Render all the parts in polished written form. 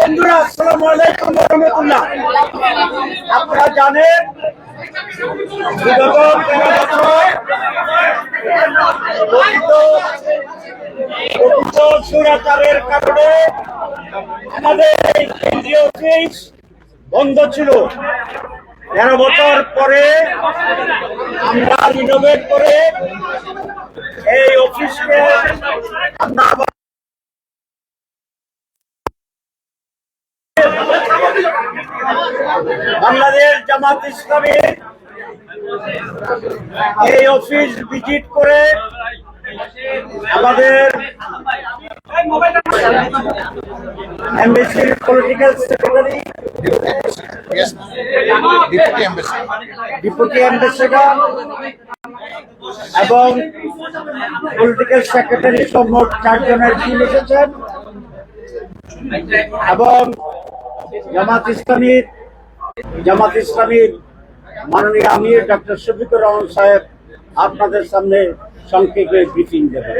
বন্ধুরা, আসসালামু আলাইকুম ওয়া রাহমাতুল্লাহ। আপনারা জানেন বিগত 13 বছর স্বৈরাচারের কারণে আমাদের কেন্দ্রীয় অফিস বন্ধ ছিল। 13 বছর পরে আমরা রিনোভেট করে এই অফিসকে আমরা বাংলাদেশ জামাত ইসলামী এই অফিস ভিজিট করে আমাদের এমবেসির পলিটিক্যাল সেক্রেটারি, ডেপুটি অ্যাম্বাসেডর এবং পলিটিক্যাল সেক্রেটারি সহ মোট 4 জনের টিম এসেছেন এবং জামাত ইসলামীর মাননীয় আমির ডক্টর শফিকুর রহমান সাহেব আপনাদের সামনে সংক্ষেপে ব্রিফিং দেবেন।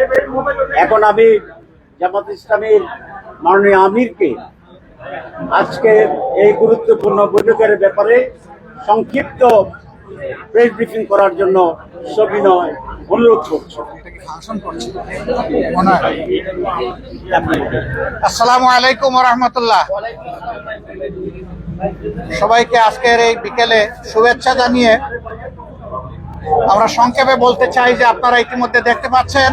এখন আমি জামাত ইসলামীর মাননীয় আমিরকে আজকে এই গুরুত্বপূর্ণ বৈঠকের ব্যাপারে সংক্ষিপ্ত প্রেস ব্রিফিং করার জন্য সবিনয় অনুরোধ করছি। আসসালামু আলাইকুম ওয়া রাহমাতুল্লাহ। সবাইকে আজকের এই বিকেলে শুভেচ্ছা জানিয়ে আমরা সংক্ষেপে বলতে চাই যে আপনারা ইতিমধ্যে দেখতে পাচ্ছেন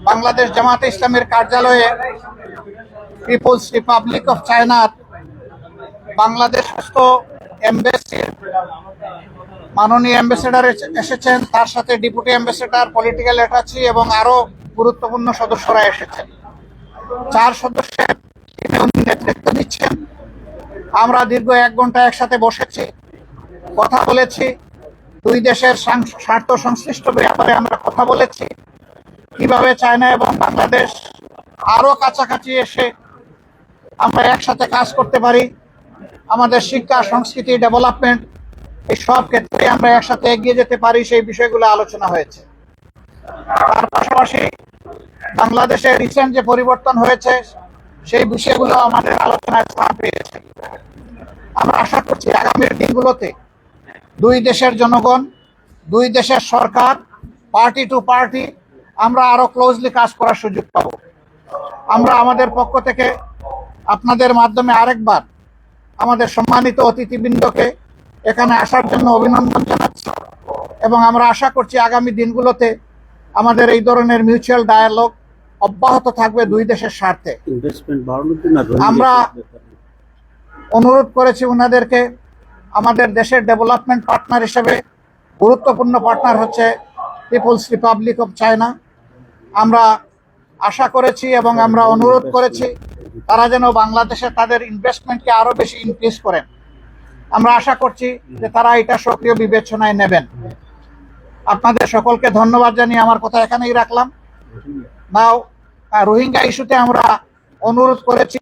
বাংলাদেশ জামাতে ইসলামের কার্যালয়ে পিপলস রিপাবলিক অফ চায়নার বাংলাদেশ এমবেসির মাননীয় অ্যাম্বাসেডর এসেছেন, তার সাথে ডেপুটি অ্যাম্বাসেডর, পলিটিক্যাল অ্যাটাচি এবং আরো গুরুত্বপূর্ণ সদস্যরা এসেছেন। 4 সদস্যের টিমে উনি নেতৃত্ব দিচ্ছেন। আমরা দীর্ঘ 1 ঘন্টা একসাথে বসেছি, কথা বলেছি, 2 দেশের স্বার্থ সংশ্লিষ্ট ব্যাপারে আমরা কথা বলেছি, কিভাবে চায়না এবং বাংলাদেশ আরো কাছাকাছি এসে আমরা একসাথে কাজ করতে পারি, আমাদের শিক্ষা, সংস্কৃতি, ডেভেলপমেন্ট এই সব ক্ষেত্রে আমরা একসাথে এগিয়ে যেতে পারি, সেই বিষয়গুলো আলোচনা হয়েছে। তার পাশাপাশি বাংলাদেশে রিসেন্ট যে পরিবর্তন হয়েছে সেই বিষয়গুলো আমাদের আলোচনায় স্থান পেয়েছে। আমরা আশা করছি আগামীর দিনগুলোতে 2 দেশের জনগণ, 2 দেশের সরকার, পার্টি টু পার্টি আমরা আরো ক্লোজলি কাজ করার সুযোগ পাব। আমরা আমাদের পক্ষ থেকে আপনাদের মাধ্যমে আরেকবার আমাদের সম্মানিত অতিথিবৃন্দকে এখানে আসার জন্য অভিনন্দন জানাচ্ছি এবং আমরা আশা করছি আগামী দিনগুলোতে আমাদের এই ধরনের মিউচুয়াল ডায়ালগ অব্যাহত থাকবে 2 দেশের স্বার্থে। আমরা অনুরোধ করেছি ওনাদেরকে আমাদের দেশের ডেভেলপমেন্ট পার্টনার হিসেবে গুরুত্বপূর্ণ পার্টনার হচ্ছে পিপলস রিপাবলিক অফ চায়না। আমরা আশা করেছি এবং আমরা অনুরোধ করেছি তারা যেন বাংলাদেশে তাদের ইনভেস্টমেন্টকে আরো বেশি ইনক্রিজ করেন। আমরা আশা করছি যে তারা এটা সক্রিয় বিবেচনায় নেবেন। আপনাদের সকলকে ধন্যবাদ জানিয়ে আমার কথা এখানেই রাখলাম। নাও রোহিঙ্গা ইস্যুতে আমরা অনুরোধ করেছি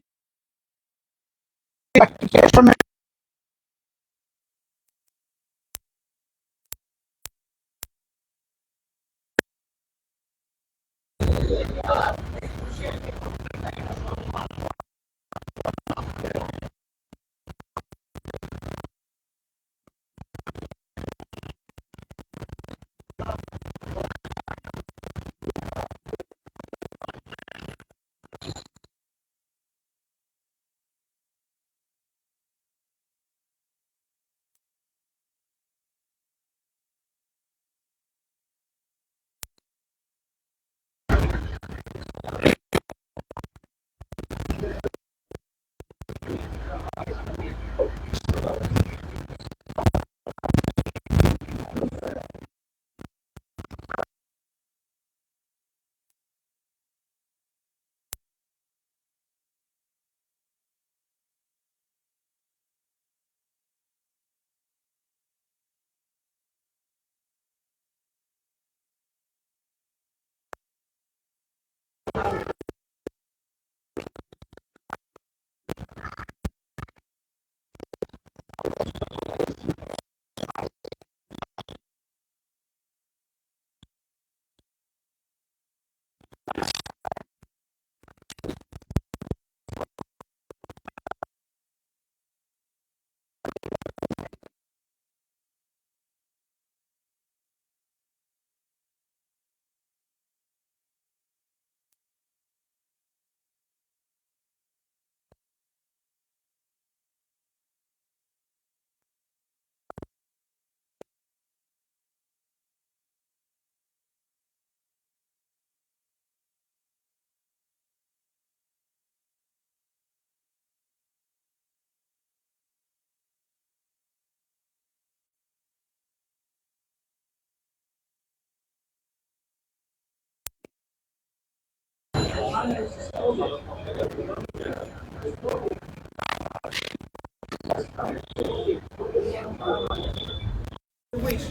Wish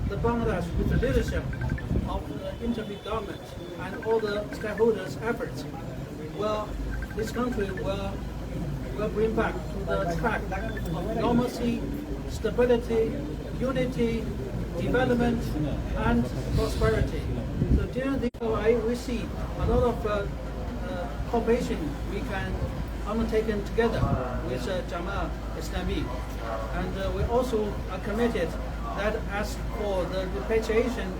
the Bangladesh, with the leadership of the interim government and all the stakeholders' efforts, this country will bring back to the track of normalcy, stability, unity, development, and prosperity. So during the we see a lot of cooperation we can undertake together with Jamaat Islami, and we also are committed that as for the repatriation